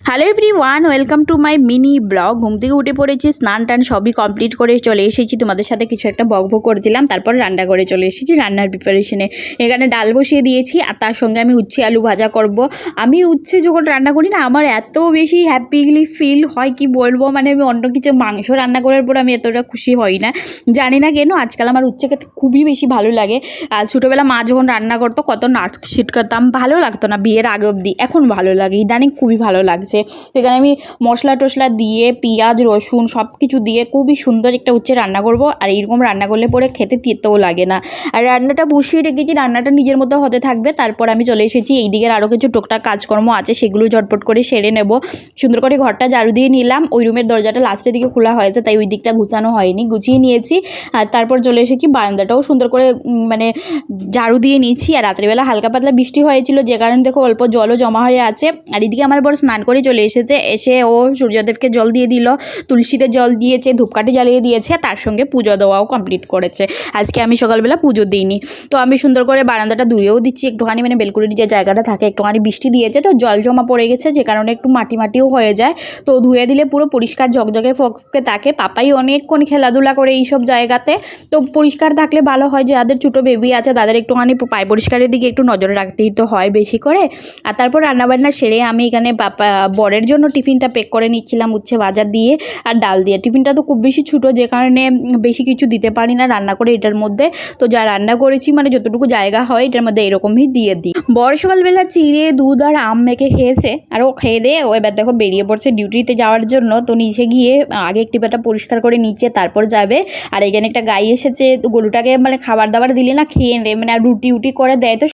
Hello everyone, welcome to my mini blog. ঘুম থেকে উঠে পড়েছি, স্নান টান সবই কমপ্লিট করে চলে এসেছি। তোমাদের সাথে কিছু একটা বকবক করছিলাম, তারপর রান্না করে চলে এসেছি রান্নার প্রিপারেশনে। এখানে ডাল বসিয়ে দিয়েছি আর তার সঙ্গে আমি উচ্ছে আলু ভাজা করব। আমি উচ্ছে যখন রান্না করি না, আমার এত বেশি হ্যাপিলি ফিল হয় কি বলবো। মানে আমি অন্য কিছু মাংস রান্না করার পর আমি এতটা খুশি হই না, জানি না কেন। আজকাল আমার উচ্ছে খেতে খুবই বেশি ভালো লাগে। আর ছোটোবেলা মা যখন রান্না করতো কত নাচ ছিটকাতাম, ভালো লাগতো না বিয়ের আগে অবধি, এখন ভালো লাগে, ইদানিং খুবই ভালো লাগছে। সেখানে আমি মশলা টশলা দিয়ে পেঁয়াজ রসুন সব কিছু দিয়ে খুবই সুন্দর একটা উচ্ছে রান্না করব। আর এইরকম রান্না করলে পরে খেতে তেতেও লাগে না। আর রান্নাটা বসিয়ে রেখেছি, রান্নাটা নিজের মতো হতে থাকবে। তারপর আমি চলে এসেছি এই দিকের আরও কিছু টুকটাক কাজকর্ম আছে, সেগুলো ঝটপট করে সেরে নেব। সুন্দর করে ঘরটা ঝাড়ু দিয়ে নিলাম। ওই রুমের দরজাটা লাস্টের দিকে খোলা হয়েছে, তাই ওই দিকটা গুছানো হয়নি, গুছিয়ে নিয়েছি। আর তারপর চলে এসেছি বারান্দাটাও সুন্দর করে মানে ঝাড়ু দিয়ে নিয়েছি। আর রাত্রিবেলা হালকা পাতলা বৃষ্টি হয়েছিল, যে কারণে দেখো অল্প জলও জমা হয়ে আছে। আর এদিকে আমার বড় স্নান করে চলে এসেছে, এসে ও সূর্যদেবকে জল দিয়ে দিল, তুলসীতে জল দিয়েছে, ধূপকাঠি জ্বালিয়ে দিয়েছে, তার সঙ্গে পুজো দেওয়াও কমপ্লিট করেছে। আজকে আমি সকালবেলা পুজো দিইনি, তো আমি সুন্দর করে বারান্দাটা ধুয়েও দিচ্ছি একটুখানি। মানে বেলকুনির যে জায়গাটা থাকে একটুখানি বৃষ্টি দিয়েছে তো জল জমা পড়ে গেছে, যে কারণে একটু মাটি মাটিও হয়ে যায়। তো ধুয়ে দিলে পুরো পরিষ্কার ঝকঝকে ফককে থাকে। পাপাই অনেকক্ষণ খেলাধুলা করে এইসব জায়গাতে, তো পরিষ্কার থাকলে ভালো হয়। যাদের ছোটো বেবি আছে তাদের একটুখানি পায় পরিষ্কারের দিকে একটু নজর রাখতেই তো হয় বেশি করে। আর তারপর রান্নাবান্না সেরে আমি এখানে বরের জন্য টিফিনটা প্যাক করে নিচ্ছিলাম, উচ্ছে ভাজা দিয়ে আর ডাল দিয়ে। টিফিনটা তো খুব বেশি ছোটো, যে কারণে বেশি কিছু দিতে পারি না রান্না করে এটার মধ্যে। তো যা রান্না করেছি মানে যতটুকু জায়গা হয় এটার মধ্যে এরকমই দিয়ে দিই। বর সকালবেলা চিড়ে দুধ আর আম মেখে খেয়েছে, আর ও খেয়ে দিয়ে ও এবার দেখো বেরিয়ে পড়ছে ডিউটিতে যাওয়ার জন্য। তো নিচে গিয়ে আগে একটি বেটা পরিষ্কার করে নিচ্ছে, তারপর যাবে। আর এখানে একটা গাই এসেছে, তো গরুটাকে মানে খাবার দাবার দিলে না খেয়ে নেয়, মানে আর রুটি উটি করে দেয়, তো